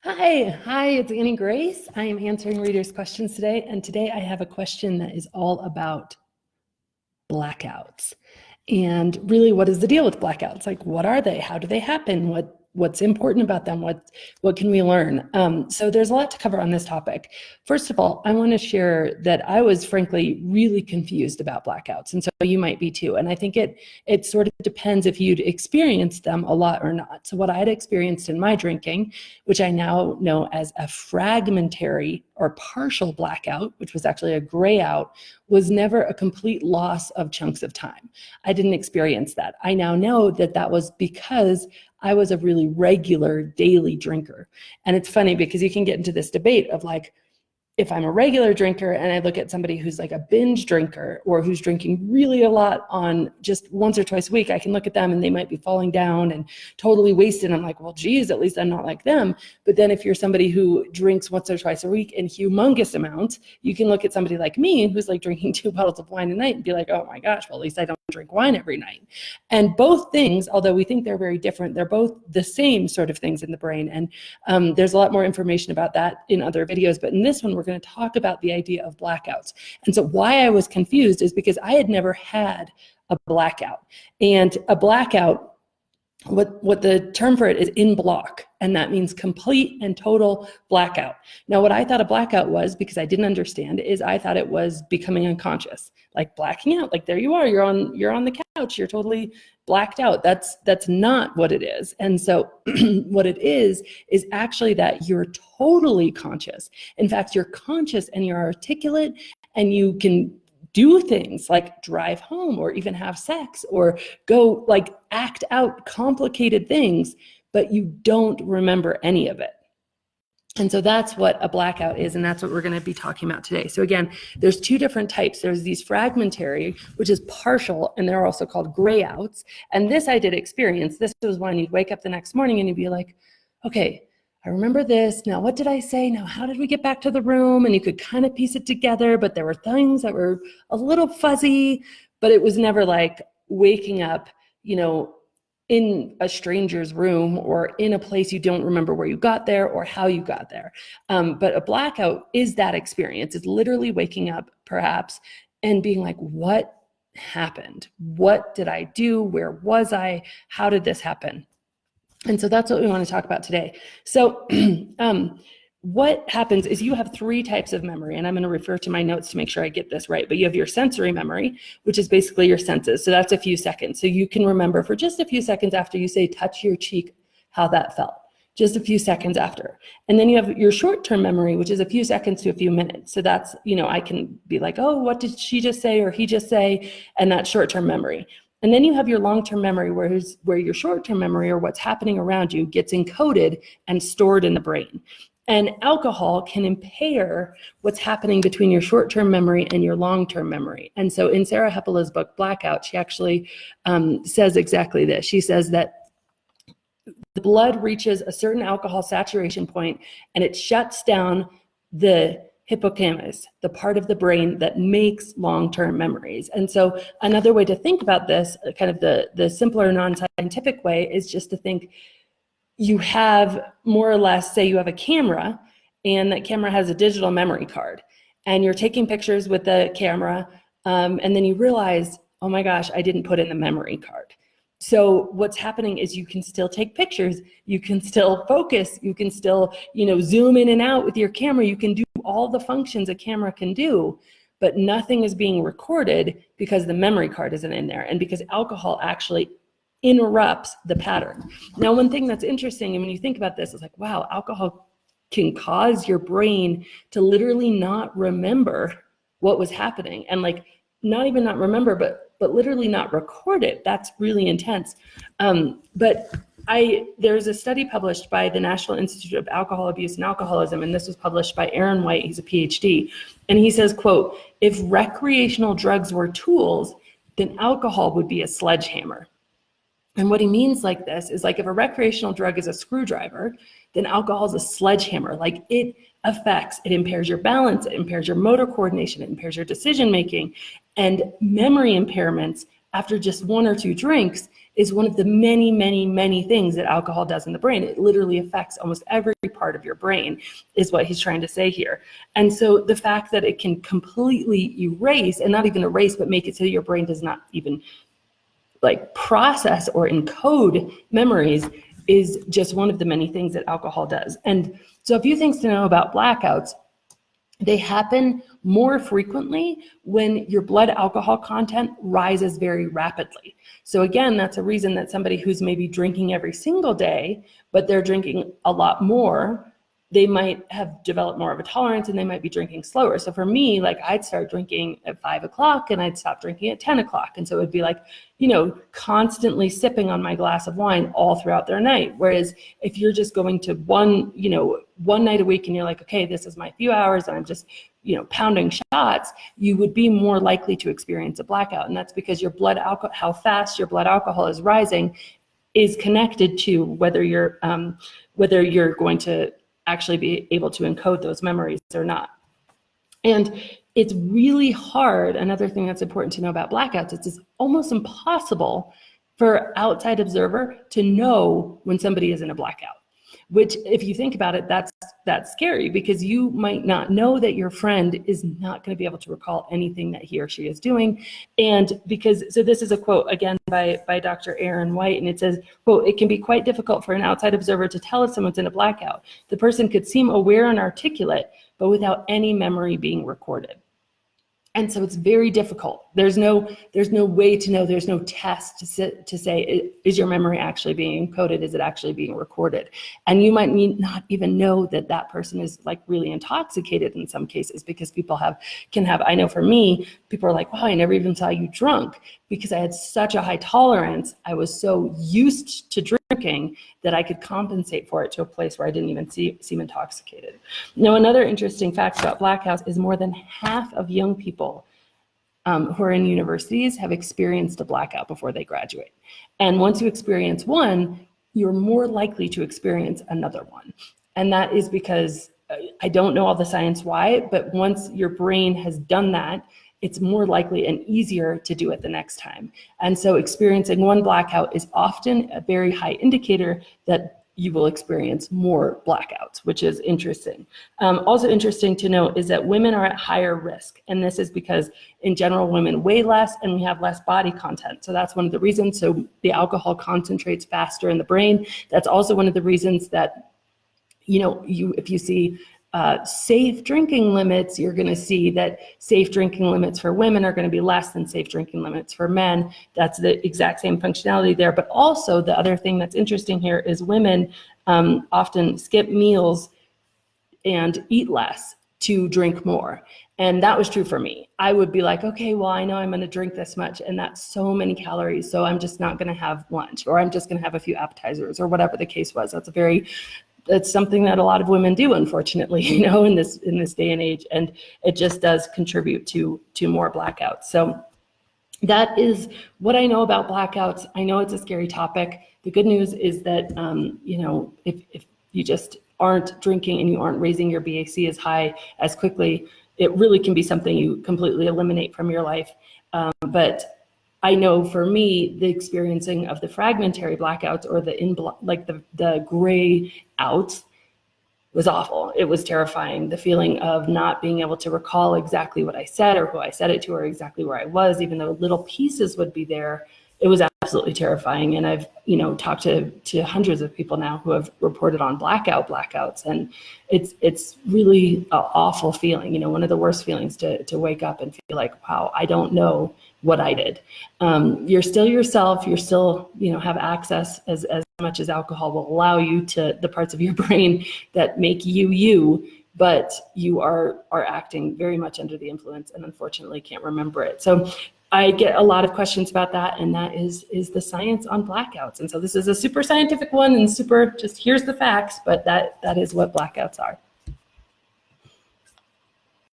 Hi, it's Annie Grace. I am answering readers' questions today, and today I have a question that is all about blackouts. And really, what is the deal with blackouts? Like, what are they? How do they happen? What's important about them? What can we learn? So there's a lot to cover on this topic. First of all, I want to share that I was frankly really confused about blackouts, and so you might be too. And I think it sort of depends if you'd experienced them a lot or not. So what I had experienced in my drinking, which I now know as a fragmentary or partial blackout, which was actually a grayout, was never a complete loss of chunks of time. I didn't experience that. I now know that that was because I was a really regular daily drinker. And it's funny because you can get into this debate of like, if I'm a regular drinker and I look at somebody who's like a binge drinker or who's drinking really a lot on just once or twice a week, I can look at them and they might be falling down and totally wasted. I'm like, well, geez, at least I'm not like them. But then if you're somebody who drinks once or twice a week in humongous amounts, you can look at somebody like me who's like drinking 2 bottles of wine a night and be like, oh my gosh, well, at least I don't drink wine every night. And both things, although we think they're very different, they're both the same sort of things in the brain. And there's a lot more information about that in other videos. But in this one, we're going to talk about the idea of blackouts. And so why I was confused is because I had never had a blackout. And a blackout, what the term for it is in block, and that means complete and total blackout. Now, what I thought a blackout was, because I didn't understand, is I thought it was becoming unconscious, like blacking out, like there you are, you're on the couch, you're totally blacked out. That's not what it is. And so what it is actually that you're totally conscious. In fact, you're conscious and you're articulate and you can do things like drive home or even have sex or go like act out complicated things, but you don't remember any of it. And so that's what a blackout is, and that's what we're going to be talking about today. So again, there's 2 different types. There's these fragmentary, which is partial, and they're also called grayouts. And this I did experience. This was when you'd wake up the next morning and you'd be like, okay, I remember this. Now, what did I say? Now, how did we get back to the room? And you could kind of piece it together, but there were things that were a little fuzzy, but it was never like waking up, in a stranger's room or in a place you don't remember where you got there or how you got there. But a blackout is that experience. It's literally waking up perhaps and being like, what happened? What did I do? Where was I? How did this happen? And so that's what we want to talk about today. So what happens is you have 3 types of memory, and I'm going to refer to my notes to make sure I get this right, but you have your sensory memory, which is basically your senses. So that's a few seconds. So you can remember for just a few seconds after you say touch your cheek, how that felt, just a few seconds after. And then you have your short-term memory, which is a few seconds to a few minutes. So that's, I can be like, oh, what did she just say or he just say? And that's short-term memory. And then you have your long-term memory, where your short-term memory or what's happening around you gets encoded and stored in the brain. And alcohol can impair what's happening between your short-term memory and your long-term memory. And so in Sarah Hepela's book, Blackout, she actually says exactly this. She says that the blood reaches a certain alcohol saturation point and it shuts down the hippocampus, the part of the brain that makes long-term memories. And so another way to think about this, kind of the simpler non-scientific way, is just to think you have more or less, say you have a camera and that camera has a digital memory card and you're taking pictures with the camera and then you realize, oh my gosh, I didn't put in the memory card. So what's happening is you can still take pictures, you can still focus, you can still, zoom in and out with your camera, you can do all the functions a camera can do, but nothing is being recorded because the memory card isn't in there and because alcohol actually interrupts the pattern. Now, one thing that's interesting, and when you think about this, is like, wow, alcohol can cause your brain to literally not remember what was happening, and like not even not remember, but literally not record it. That's really intense. But there's a study published by the National Institute of Alcohol Abuse and Alcoholism, and this was published by Aaron White. He's a PhD, and he says, quote, if recreational drugs were tools, then alcohol would be a sledgehammer. And what he means like this is like if a recreational drug is a screwdriver, then alcohol is a sledgehammer. Like it impairs your balance, it impairs your motor coordination, it impairs your decision making. And memory impairments after just 1 or 2 drinks is one of the many, many, many things that alcohol does in the brain. It literally affects almost every part of your brain, is what he's trying to say here. And so the fact that it can completely erase, and not even erase, but make it so your brain does not even like process or encode memories, is just one of the many things that alcohol does. And so a few things to know about blackouts. They happen more frequently when your blood alcohol content rises very rapidly. So again, that's a reason that somebody who's maybe drinking every single day, but they're drinking a lot more, they might have developed more of a tolerance and they might be drinking slower. So for me, like I'd start drinking at 5 o'clock and I'd stop drinking at 10 o'clock. And so it'd be like, you know, constantly sipping on my glass of wine all throughout their night. Whereas if you're just going to one night a week and you're like, okay, this is my few hours and I'm just, pounding shots, you would be more likely to experience a blackout. And that's because your blood alcohol, how fast your blood alcohol is rising, is connected to whether you're going to actually be able to encode those memories or not. And it's really hard. Another thing that's important to know about blackouts, it's almost impossible for an outside observer to know when somebody is in a blackout, which if you think about it, that's scary, because you might not know that your friend is not going to be able to recall anything that he or she is doing. And so this is a quote again by Dr. Aaron White, and it says, quote, "It can be quite difficult for an outside observer to tell if someone's in a blackout. The person could seem aware and articulate, but without any memory being recorded." And so it's very difficult. There's no way to know, there's no test to say, is your memory actually being encoded? Is it actually being recorded? And you might not even know that that person is like really intoxicated in some cases, because people can have, I know for me, people are like, wow, I never even saw you drunk, because I had such a high tolerance. I was so used to drinking that I could compensate for it to a place where I didn't even seem intoxicated. Now, another interesting fact about blackouts is more than half of young people who are in universities have experienced a blackout before they graduate. And once you experience one, you're more likely to experience another one. And that is because, I don't know all the science why, but once your brain has done that, it's more likely and easier to do it the next time. And so experiencing one blackout is often a very high indicator that you will experience more blackouts, which is interesting. Also interesting to note is that women are at higher risk. And this is because in general, women weigh less and we have less body content. So that's one of the reasons. So the alcohol concentrates faster in the brain. That's also one of the reasons that, if you see safe drinking limits, you're going to see that safe drinking limits for women are going to be less than safe drinking limits for men. That's the exact same functionality there. But also the other thing that's interesting here is women often skip meals and eat less to drink more. And that was true for me. I would be like, okay, well, I know I'm going to drink this much and that's so many calories, so I'm just not going to have lunch, or I'm just going to have a few appetizers, or whatever the case was. That's something that a lot of women do, unfortunately, in this day and age, and it just does contribute to more blackouts. So that is what I know about blackouts. I know it's a scary topic. The good news is that if you just aren't drinking and you aren't raising your BAC as high as quickly, it really can be something you completely eliminate from your life. But I know for me, the experiencing of the fragmentary blackouts, or the gray outs, was awful. It was terrifying. The feeling of not being able to recall exactly what I said or who I said it to or exactly where I was, even though little pieces would be there. It was absolutely terrifying. And I've, talked to hundreds of people now who have reported on blackouts, and it's really an awful feeling. One of the worst feelings to wake up and feel like, wow, I don't know what I did. You're still yourself. You're still, have access as much as alcohol will allow you to the parts of your brain that make you, but you are acting very much under the influence and unfortunately can't remember it. So I get a lot of questions about that, and that is the science on blackouts. And so this is a super scientific one and super just here's the facts, but that is what blackouts are.